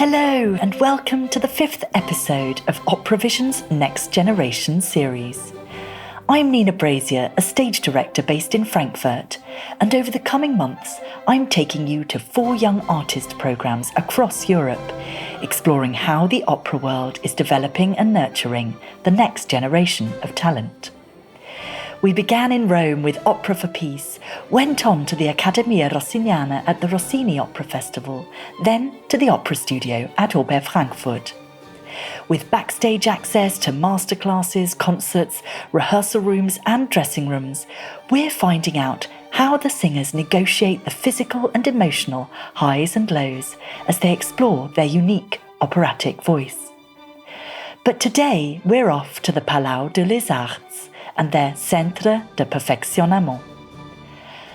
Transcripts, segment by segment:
Hello and welcome to the 5th episode of OperaVision's Next Generation series. I'm Nina Brazier, a stage director based in Frankfurt, and over the coming months I'm taking you to 4 young artist programmes across Europe, exploring how the opera world is developing and nurturing the next generation of talent. We began in Rome with Opera for Peace, went on to the Accademia Rossiniana at the Rossini Opera Festival, then to the Opera Studio at Ober Frankfurt. With backstage access to masterclasses, concerts, rehearsal rooms and dressing rooms, we're finding out how the singers negotiate the physical and emotional highs and lows as they explore their unique operatic voice. But today we're off to the Palau de les Arts and their Centre de Perfeccionament.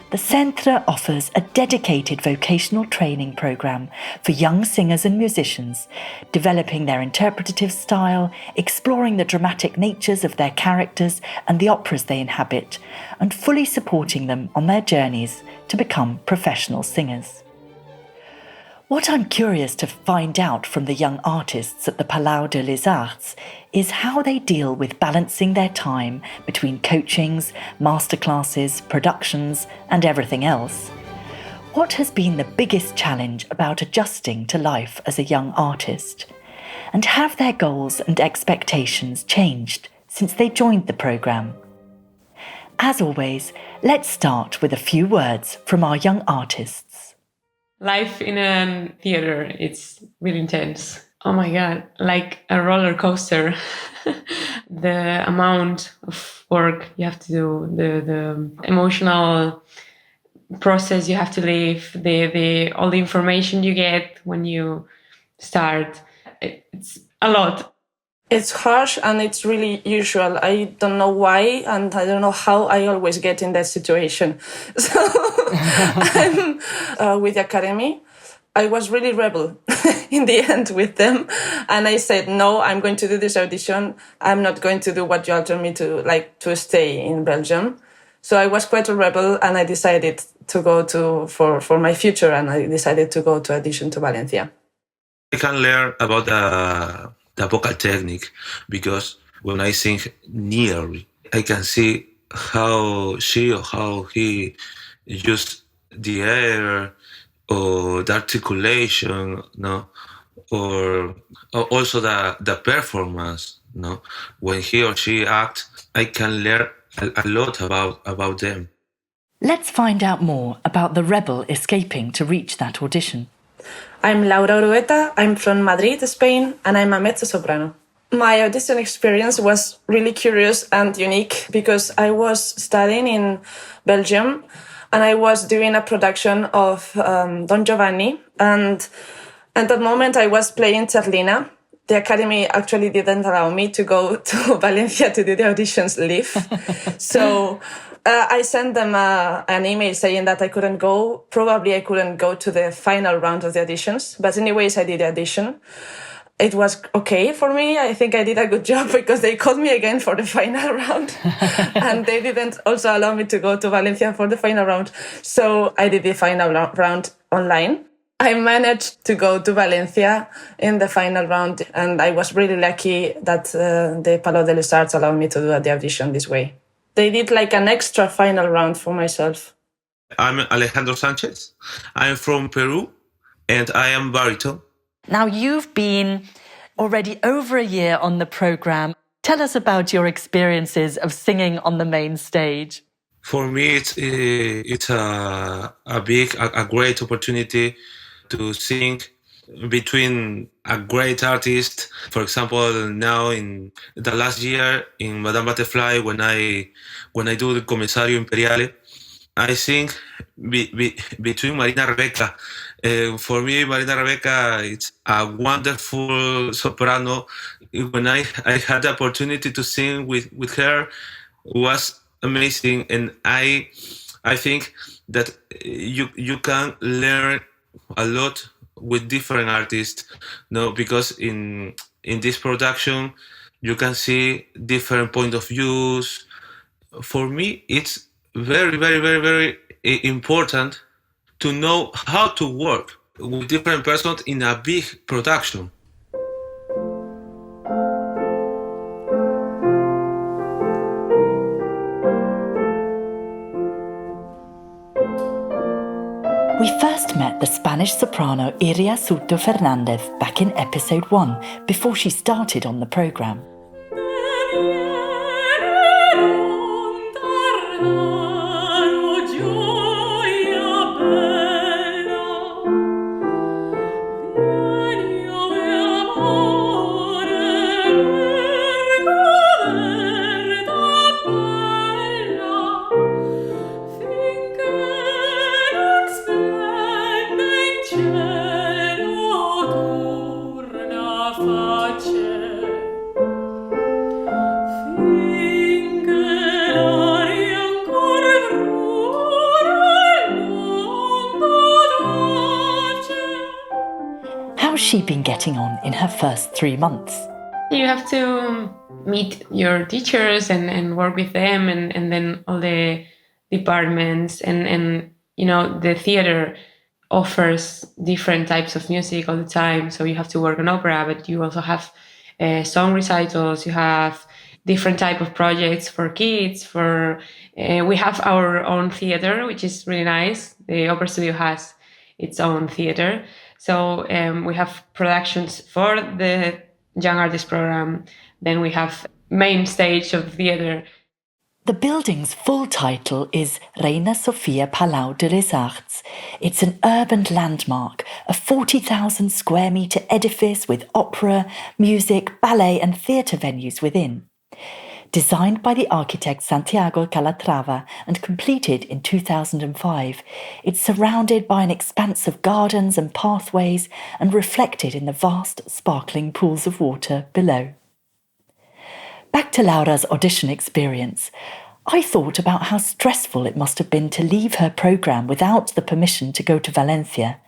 The Centre offers a dedicated vocational training programme for young singers and musicians, developing their interpretative style, exploring the dramatic natures of their characters and the operas they inhabit, and fully supporting them on their journeys to become professional singers. What I'm curious to find out from the young artists at the Palau de les Arts is how they deal with balancing their time between coachings, masterclasses, productions, and everything else. What has been the biggest challenge about adjusting to life as a young artist? And have their goals and expectations changed since they joined the programme? As always, let's start with a few words from our young artists. Life in a theater, it's really intense. Oh my God, like a roller coaster. The amount of work you have to do, the emotional process you have to live, the all the information you get when you start. It's a lot. It's harsh and it's really usual. I don't know why and I don't know how I always get in that situation. So I'm with the academy. I was really rebel in the end with them. And I said, no, I'm going to do this audition. I'm not going to do what you told me to stay in Belgium. So I was quite a rebel and I decided to go for my future and I decided to go to audition to Valencia. I can learn about the vocal technique because when I sing nearly, I can see how she or how he used the air or the articulation, no, or also the performance, no. When he or she acts, I can learn a lot about them. Let's find out more about the rebel escaping to reach that audition. I'm Laura Orueta, I'm from Madrid, Spain, and I'm a mezzo-soprano. My audition experience was really curious and unique because I was studying in Belgium and I was doing a production of Don Giovanni, and at that moment I was playing Zerlina. The academy actually didn't allow me to go to Valencia to do the auditions live. So I sent them an email saying that I couldn't go. Probably I couldn't go to the final round of the auditions. But anyways, I did the audition. It was okay for me. I think I did a good job because they called me again for the final round. And they didn't also allow me to go to Valencia for the final round. So I did the final round online. I managed to go to Valencia in the final round. And I was really lucky that the Palau de les Arts allowed me to do the audition this way. They did like an extra final round for myself. I'm Alejandro Sanchez. I'm from Peru and I am baritone. Now you've been already over a year on the programme. Tell us about your experiences of singing on the main stage. For me, it's a great opportunity to sing between a great artist. For example, now in the last year in Madame Butterfly, when I do the Commissario Imperiale, I sing between Marina Rebecca. For me, Marina Rebecca, it's a wonderful soprano. When I had the opportunity to sing with her, it was amazing, and I think that you can learn a lot with different artists, no, because in this production you can see different point of views. For me, it's very, very, very, very important to know how to work with different persons in a big production. We first met the Spanish soprano Iria Souto Fernandez back in episode 1, before she started on the programme. How's she been getting on in her first 3 months? You have to meet your teachers and work with them, and then all the departments, and the theater offers different types of music all the time. So you have to work on opera, but you also have song recitals. You have different type of projects for kids. We have our own theater, which is really nice. The opera studio has its own theater. So we have productions for the young artist program. Then we have main stage of theater. The building's full title is Reina Sofia Palau de les Arts. It's an urban landmark, a 40,000 square metre edifice with opera, music, ballet and theatre venues within. Designed by the architect Santiago Calatrava and completed in 2005, it's surrounded by an expanse of gardens and pathways and reflected in the vast, sparkling pools of water below. Back to Laura's audition experience. I thought about how stressful it must have been to leave her programme without the permission to go to Valencia,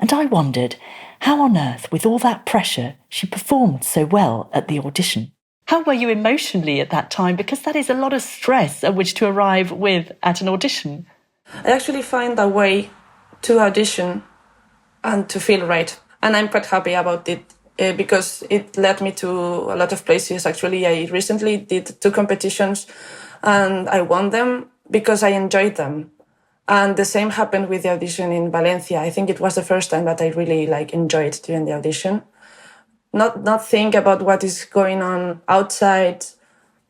and I wondered how on earth, with all that pressure, she performed so well at the audition. How were you emotionally at that time? Because that is a lot of stress at which to arrive with at an audition. I actually find a way to audition and to feel right. And I'm quite happy about it because it led me to a lot of places. Actually, I recently did 2 competitions and I won them because I enjoyed them. And the same happened with the audition in Valencia. I think it was the first time that I really enjoyed during the audition. Not think about what is going on outside,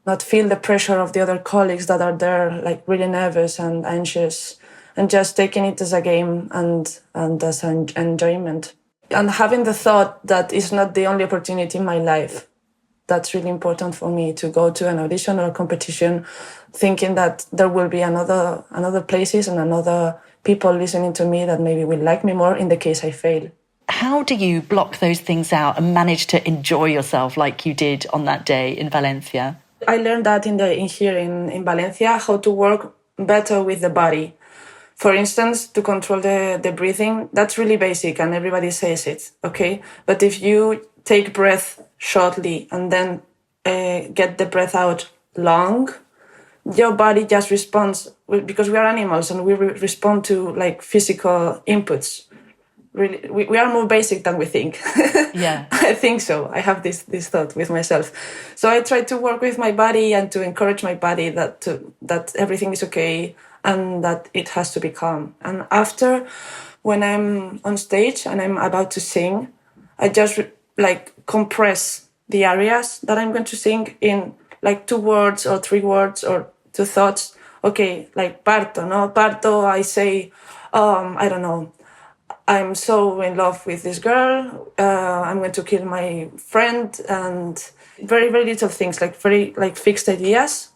not feel the pressure of the other colleagues that are there, really nervous and anxious, and just taking it as a game and as an enjoyment. And having the thought that it's not the only opportunity in my life. That's really important for me, to go to an audition or a competition thinking that there will be another places and another people listening to me that maybe will like me more in the case I fail. How do you block those things out and manage to enjoy yourself like you did on that day in Valencia? I learned that here in Valencia, how to work better with the body. For instance, to control the breathing, that's really basic and everybody says it, okay? But if you take breath shortly and then get the breath out long, your body just responds, because we are animals and we respond to physical inputs. Really, we are more basic than we think. Yeah. I think so. I have this thought with myself. So I try to work with my body and to encourage my body that everything is okay and that it has to be calm. And after, when I'm on stage and I'm about to sing, I just compress the areas that I'm going to sing in 2 words or 3 words or 2 thoughts. Okay, parto, no? Parto, I say, I don't know, I'm so in love with this girl, I'm going to kill my friend, and very, very little things, very fixed ideas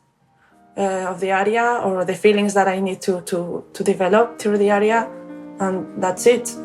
of the aria or the feelings that I need to develop through the aria, and that's it.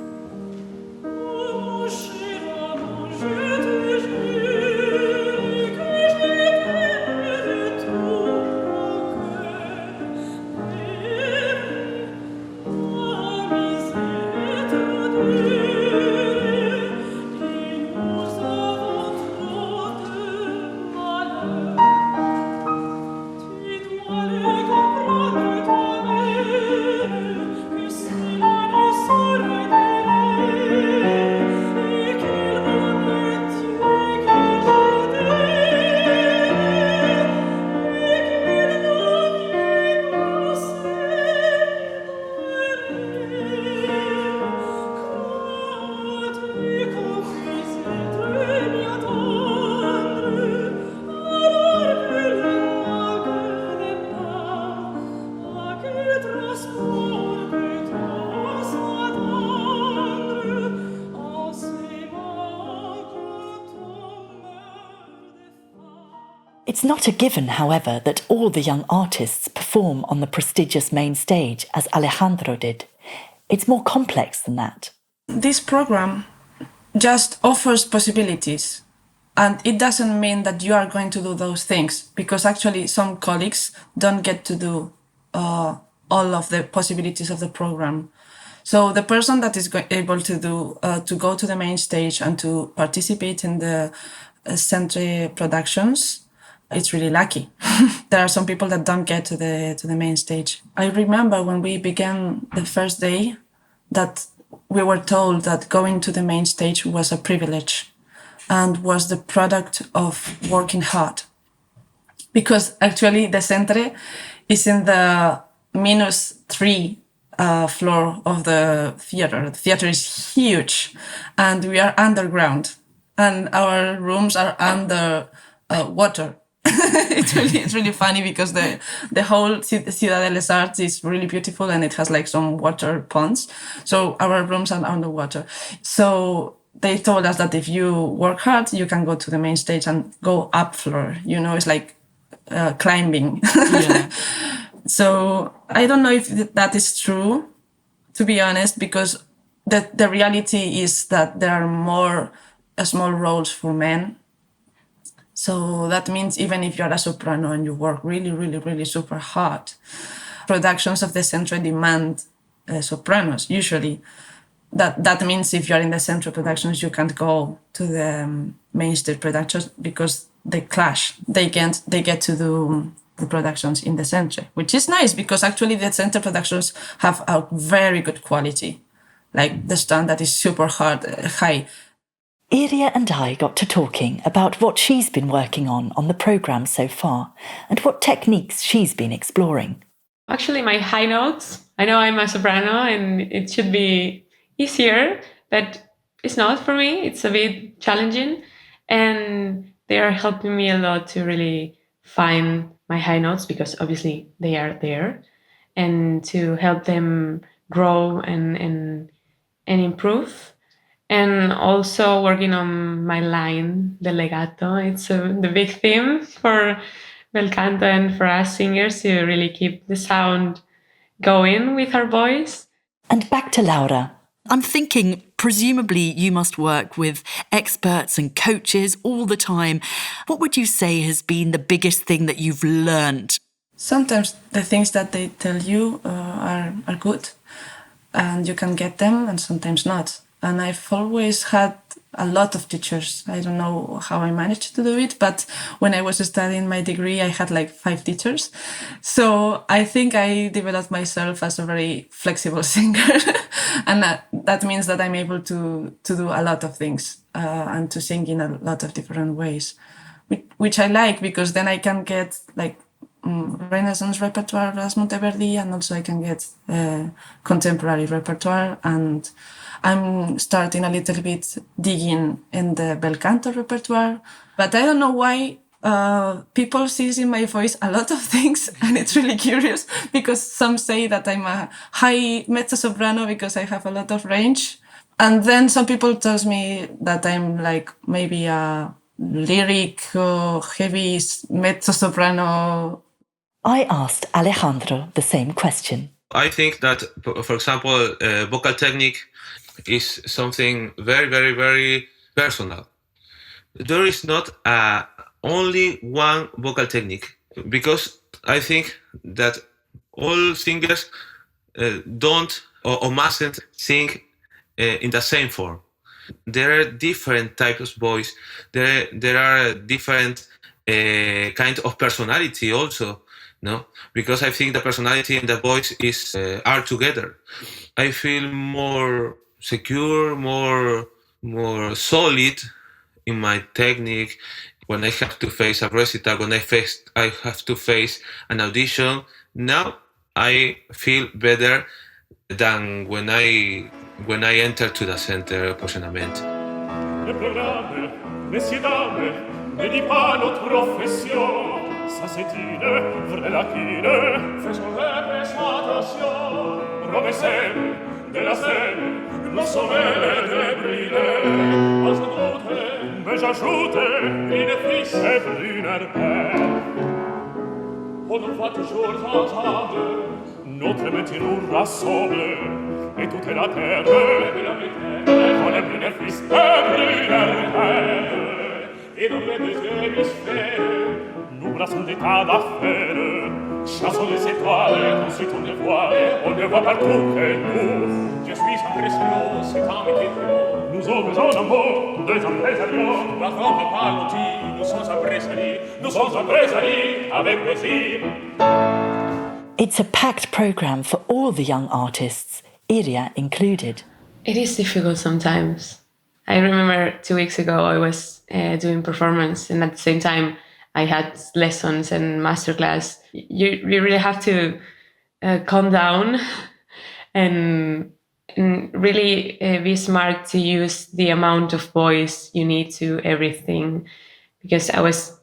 It's not a given, however, that all the young artists perform on the prestigious main stage as Alejandro did. It's more complex than that. This program just offers possibilities. And it doesn't mean that you are going to do those things, because actually some colleagues don't get to do all of the possibilities of the program. So the person that is able to go to the main stage and to participate in the Centre productions, it's really lucky. There are some people that don't get to the main stage. I remember when we began the first day that we were told that going to the main stage was a privilege and was the product of working hard. Because actually the Centre is in the -3 floor of the theater. The theater is huge and we are underground and our rooms are under water. It's really funny because the whole Ciudad de les Arts is really beautiful and it has like some water ponds. So our rooms are underwater. So they told us that if you work hard, you can go to the main stage and go up floor. You know, it's like climbing. Yeah. So I don't know if that is true, to be honest, because the reality is that there are more small roles for men. So that means even if you're a soprano and you work really, really, really super hard, productions of the Centre demand sopranos usually. That means if you're in the Centre productions, you can't go to the main stage productions because they clash. They get to do the productions in the Centre, which is nice because actually the Centre productions have a very good quality. Like the standard is super high. Iria and I got to talking about what she's been working on the programme so far and what techniques she's been exploring. Actually, my high notes, I know I'm a soprano and it should be easier, but it's not for me. It's a bit challenging and they are helping me a lot to really find my high notes because obviously they are there and to help them grow and improve. And also working on my line, the legato. It's the big theme for bel canto and for us singers to really keep the sound going with our voice. And back to Laura. I'm thinking, presumably you must work with experts and coaches all the time. What would you say has been the biggest thing that you've learned? Sometimes the things that they tell you are good and you can get them and sometimes not. And I've always had a lot of teachers. I don't know how I managed to do it, but when I was studying my degree, I had like 5 teachers. So I think I developed myself as a very flexible singer. And that means that I'm able to do a lot of things and to sing in a lot of different ways, which I like because then I can get like Renaissance repertoire as Monteverdi, and also I can get contemporary repertoire, and I'm starting a little bit digging in the bel canto repertoire. But I don't know why people see in my voice a lot of things, and it's really curious because some say that I'm a high mezzo-soprano because I have a lot of range, and then some people tells me that I'm like maybe a lyric or heavy mezzo-soprano. I asked Alejandro the same question. I think that, for example, vocal technique is something very, very, very personal. There is not only one vocal technique, because I think that all singers don't or mustn't sing in the same form. There are different types of voice. There are different kind of personality also. No, because I think the personality and the voice are together. I feel more secure, more solid in my technique when I have to face a recital, when I have to face an audition. Now I feel better than when I enter to the Centre de Perfeccionament. Sa setine, vrai la chine, faisons représentation, promessem de la scène, nos sommets de briller, als doute, mais asciute, une fisse et brunner père. On en voit toujours ensemble, notre métier nous rassemble, et toute la terre, on est brunner fils et brunner père. Et dans les deux hémisphères, nous brassons des tas d'affaires, chassons les étoiles, construisons des voiles, on ne voit partout que nous. Je suis impressionné, c'est un métier de nous sommes en amour, deux empresarios, la forme par l'outil, nous sommes impresariés avec plaisir. It's a packed programme for all the young artists, Iria included. It is difficult sometimes. I remember 2 weeks ago I was doing performance, and at the same time I had lessons and masterclass. You really have to calm down and really be smart to use the amount of voice you need to everything. Because I was,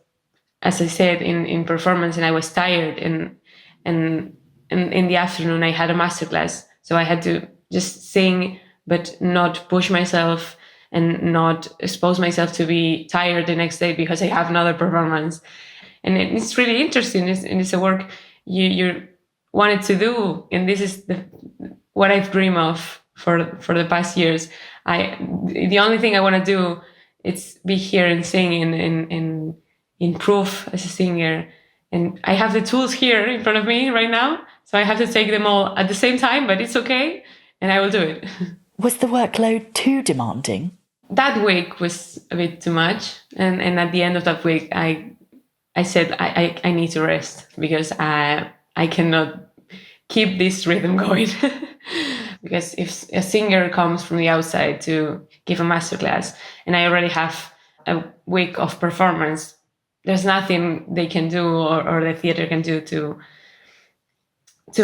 as I said, in performance, and I was tired, and in the afternoon I had a masterclass, so I had to just sing but not push myself and not expose myself to be tired the next day because I have another performance. And it's really interesting. It's a work you wanted to do, and this is what I've dreamed of for the past years. The only thing I want to do is be here and sing and improve as a singer. And I have the tools here in front of me right now, so I have to take them all at the same time, but it's okay, and I will do it. Was the workload too demanding? That week was a bit too much, and at the end of that week, I said I need to rest because I cannot keep this rhythm going. Because if a singer comes from the outside to give a masterclass, and I already have a week of performance, there's nothing they can do or the theater can do to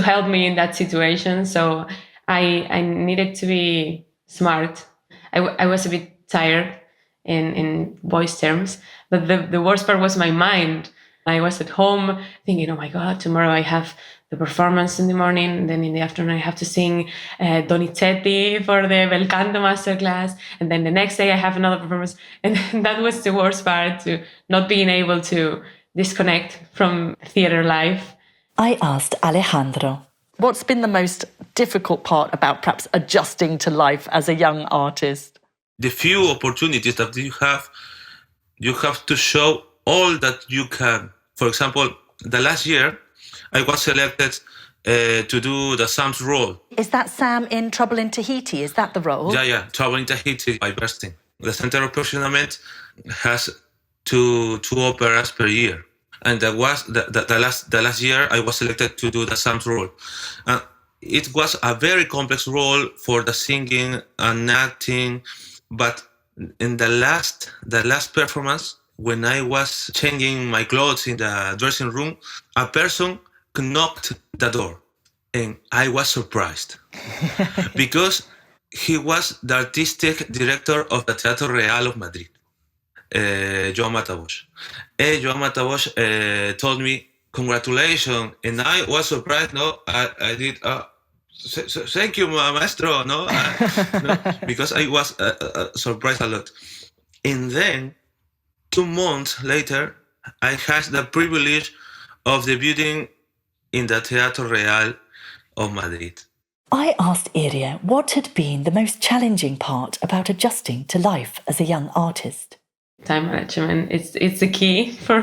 help me in that situation. So I needed to be smart. I was a bit tired in voice terms, but the worst part was my mind. I was at home thinking, oh my God, tomorrow I have the performance in the morning, and then in the afternoon I have to sing Donizetti for the Bel Canto masterclass, and then the next day I have another performance. And that was the worst part, to not being able to disconnect from theater life. I asked Alejandro, what's been the most difficult part about perhaps adjusting to life as a young artist? The few opportunities that you have to show all that you can. For example, the last year, I was selected to do the Sam's role. Is that Sam in Trouble in Tahiti? Is that the role? Yeah, Trouble in Tahiti by Bernstein. The Centre de Perfeccionament has two operas per year. And that was the last year I was selected to do the Sam's role. It was a very complex role for the singing and acting, but in the last performance, when I was changing my clothes in the dressing room, a person knocked the door, and I was surprised because he was the artistic director of the Teatro Real of Madrid, Joan Matabosch. Joan Matabosch told me, congratulations, and I was surprised. No, I did. So thank you, maestro. No, because I was surprised a lot. And then 2 months later, I had the privilege of debuting in the Teatro Real of Madrid. I asked Iria what had been the most challenging part about adjusting to life as a young artist. Time management, it's the key for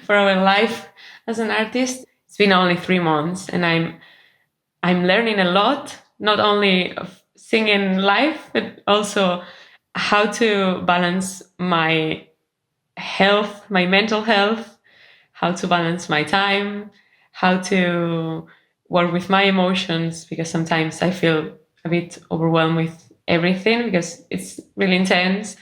our life as an artist. It's been only 3 months, and I'm learning a lot, not only of singing live, but also how to balance my health, my mental health, how to balance my time, how to work with my emotions, because sometimes I feel a bit overwhelmed with everything because it's really intense,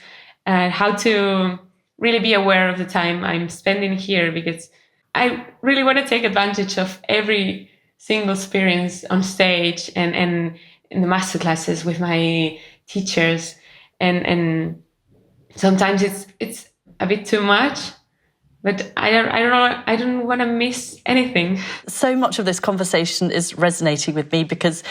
and how to really be aware of the time I'm spending here, because I really want to take advantage of every single experience on stage and in the masterclasses with my teachers, and sometimes it's a bit too much, But I don't know. I don't want to miss anything. So much of this conversation is resonating with me because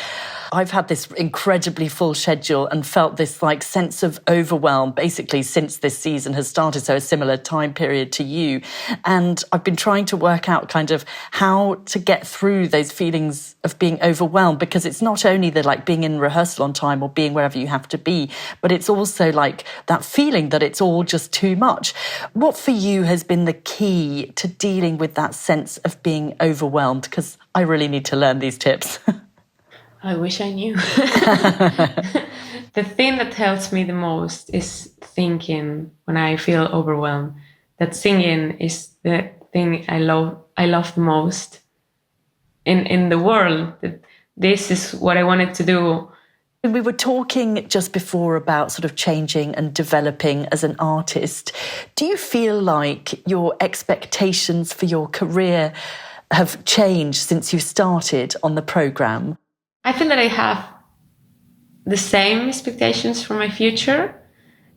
I've had this incredibly full schedule and felt this like sense of overwhelm basically since this season has started, so a similar time period to you. And I've been trying to work out kind of how to get through those feelings of being overwhelmed, because it's not only the like being in rehearsal on time or being wherever you have to be, but it's also like that feeling that it's all just too much. What for you has been the key to dealing with that sense of being overwhelmed? Because I really need to learn these tips. I wish I knew. The thing that helps me the most is thinking when I feel overwhelmed. That singing is the thing I love the most in the world. That this is what I wanted to do. We were talking just before about sort of changing and developing as an artist. Do you feel like your expectations for your career have changed since you started on the programme? I feel that I have the same expectations for my future,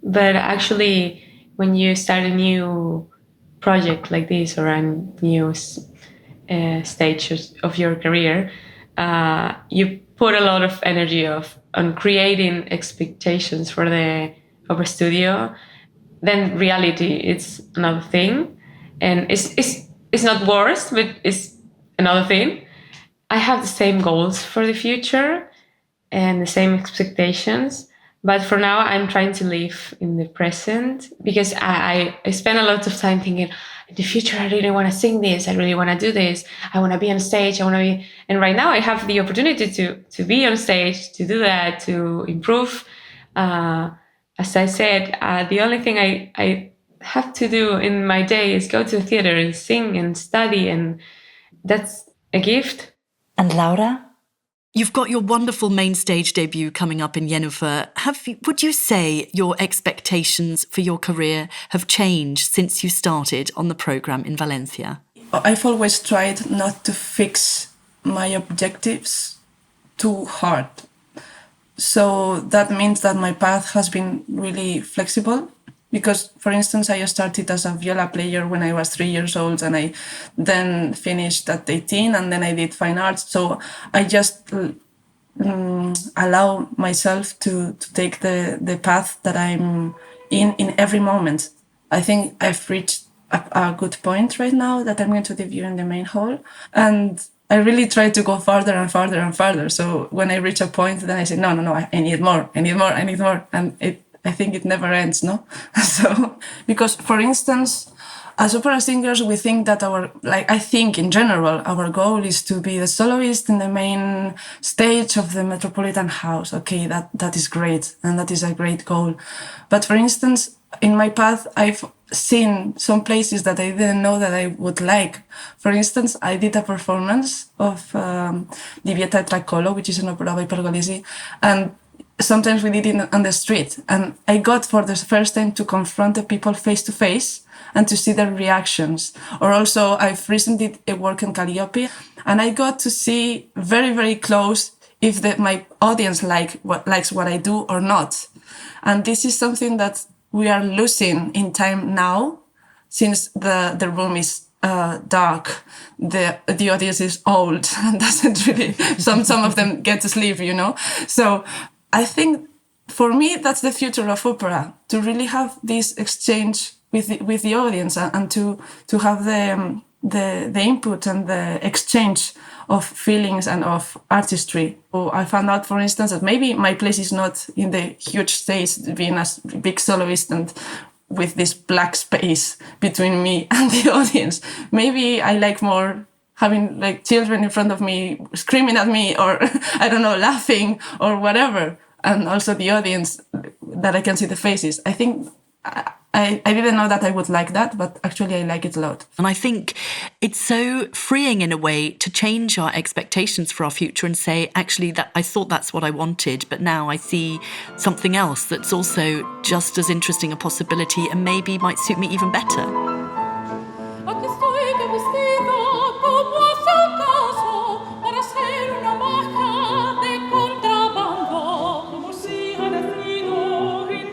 but actually when you start a new project like this or a new stage of your career, you put a lot of energy on creating expectations for the opera studio. Then reality, it's another thing, and it's not worse, but it's another thing. I have the same goals for the future and the same expectations, but for now I'm trying to live in the present, because I spend a lot of time thinking, in the future I really want to sing this, I really want to do this, I want to be on stage, I want to be, and right now I have the opportunity to be on stage, to do that, to improve. As I said, the only thing I have to do in my day is go to the theater and sing and study, and that's a gift. And Laura? You've got your wonderful main stage debut coming up in Jennifer. Would you say your expectations for your career have changed since you started on the programme in Valencia? I've always tried not to fix my objectives too hard. So that means that my path has been really flexible. Because, for instance, I started as a viola player when I was 3 years old, and I then finished at 18, and then I did fine arts. So I just allow myself to take the path that I'm in every moment. I think I've reached a good point right now that I'm going to debut in the main hall. And I really try to go farther and farther and farther. So when I reach a point, then I say, no, I need more. And I think it never ends, no? So, because, for instance, as opera singers, we think that I think in general, our goal is to be the soloist in the main stage of the Metropolitan House. Okay, that is great, and that is a great goal. But for instance, in my path, I've seen some places that I didn't know that I would like. For instance, I did a performance of Livietta e Traccolo, which is an opera by Pergolesi, and sometimes we did it on the street, and I got for the first time to confront the people face to face and to see their reactions. Or also, I've recently did a work in Calliope, and I got to see very, very close if my audience likes what I do or not. And this is something that we are losing in time now, since the room is dark, the audience is old and doesn't really. Some of them get to sleep, So I think, for me, that's the future of opera, to really have this exchange with the audience, and to have the input and the exchange of feelings and of artistry. So I found out, for instance, that maybe my place is not in the huge stage, being a big soloist and with this black space between me and the audience. Maybe I like more having children in front of me screaming at me, or I don't know, laughing or whatever. And also the audience, that I can see the faces. I think I didn't know that I would like that, but actually I like it a lot. And I think it's so freeing in a way to change our expectations for our future and say, actually, that I thought that's what I wanted, but now I see something else that's also just as interesting a possibility and maybe might suit me even better.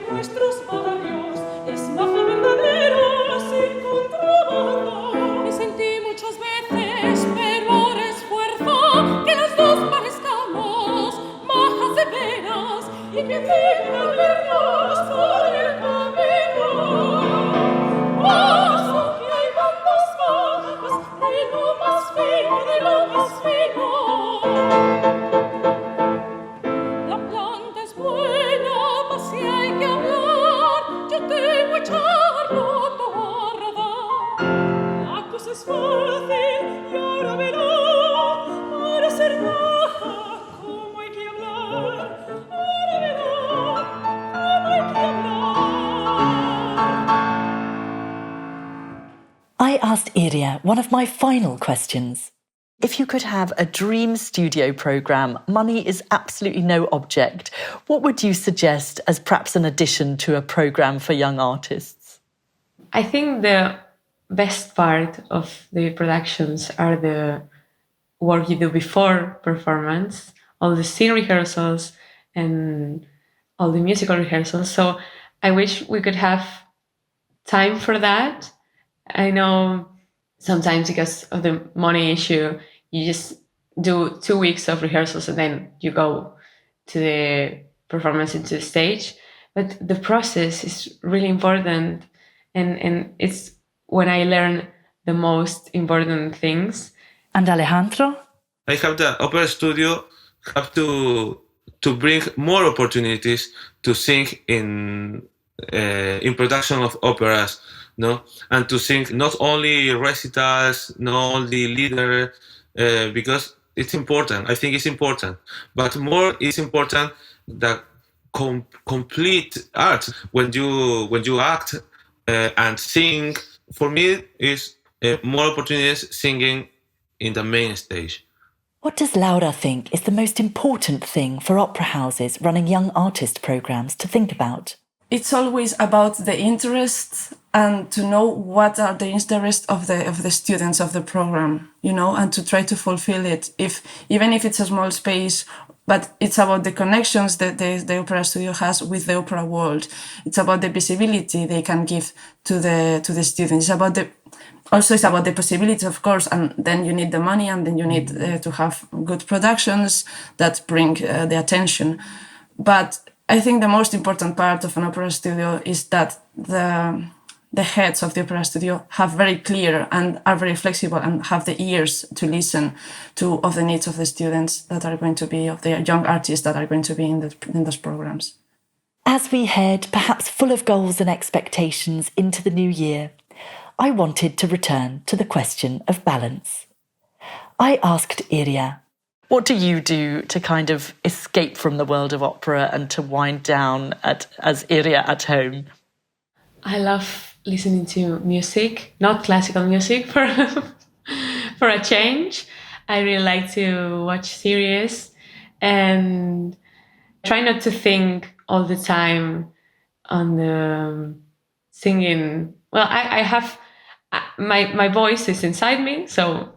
Nuestros barrios es más verdadero se encontraban I asked Iria one of my final questions. If you could have a dream studio programme, money is absolutely no object, what would you suggest as perhaps an addition to a programme for young artists? I think the best part of the productions are the work you do before performance, all the scene rehearsals and all the musical rehearsals. So I wish we could have time for that. I know sometimes because of the money issue, you just do 2 weeks of rehearsals and then you go to the performance into the stage. But the process is really important, and it's when I learn the most important things. And Alejandro? I have the opera studio have to bring more opportunities to sing in production of operas, no, and to sing not only recitals, not only lieder, because it's important. I think it's important, but more is important the complete art when you act and sing. For me, is more opportunities singing in the main stage. What does Laura think is the most important thing for opera houses running young artist programmes to think about? It's always about the interest and to know what are the interests of the students of the program, and to try to fulfill it. Even if it's a small space, but it's about the connections that the opera studio has with the opera world. It's about the visibility they can give to the students. It's about the possibilities, of course, and then you need the money, and then you need to have good productions that bring the attention. But I think the most important part of an opera studio is that the heads of the opera studio have very clear and are very flexible and have the ears to listen of the needs of the students that are going to be, of the young artists that are going to be in those programs. As we head, perhaps full of goals and expectations, into the new year, I wanted to return to the question of balance. I asked Iria, what do you do to kind of escape from the world of opera and to wind down as Iria at home? I love listening to music, not classical music for a change. I really like to watch series and try not to think all the time on the singing. Well, I have my voice is inside me, so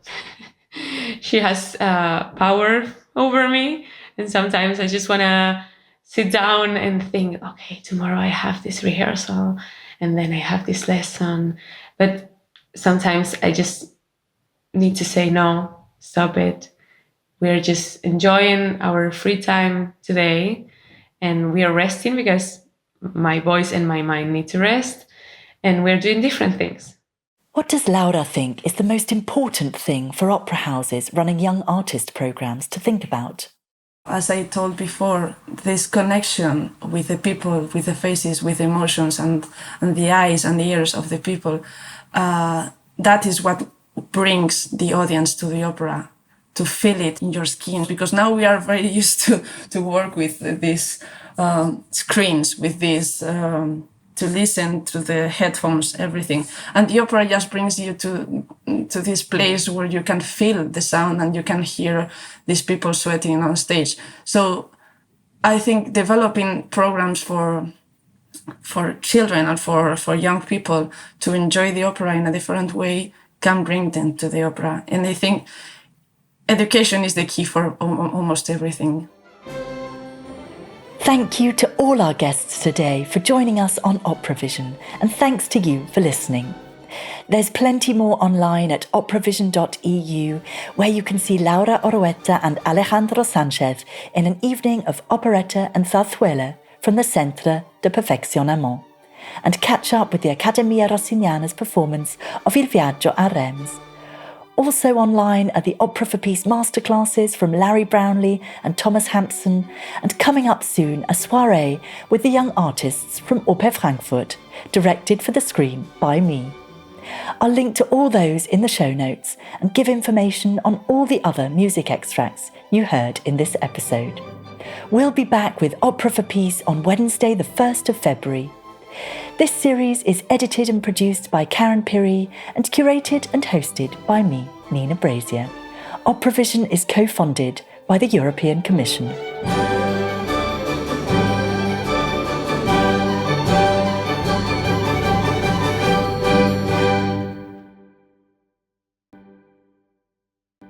she has power over me, and sometimes I just want to sit down and think, okay, tomorrow I have this rehearsal and then I have this lesson. But sometimes I just need to say, no, stop it. We're just enjoying our free time today, and we are resting because my voice and my mind need to rest, and we're doing different things. What does Laura think is the most important thing for opera houses running young artist programmes to think about? As I told before, this connection with the people, with the faces, with the emotions and the eyes and the ears of the people, that is what brings the audience to the opera, to feel it in your skin. Because now we are very used to work with these screens, with these... to listen to the headphones, everything. And the opera just brings you to this place where you can feel the sound and you can hear these people sweating on stage. So I think developing programs for children and for young people to enjoy the opera in a different way can bring them to the opera. And I think education is the key for almost everything. Thank you to all our guests today for joining us on OperaVision, and thanks to you for listening. There's plenty more online at operavision.eu, where you can see Laura Orueta and Alejandro Sanchez in an evening of operetta and zarzuela from the Centre de Perfeccionament and catch up with the Accademia Rossignana's performance of Il Viaggio a Reims. Also online are the Opera for Peace masterclasses from Larry Brownlee and Thomas Hampson, and coming up soon a soirée with the young artists from Oper Frankfurt, directed for the screen by me. I'll link to all those in the show notes and give information on all the other music extracts you heard in this episode. We'll be back with Opera for Peace on Wednesday the 1st of February. This series is edited and produced by Karen Piri and curated and hosted by me, Nina Brazier. OperaVision is co-funded by the European Commission.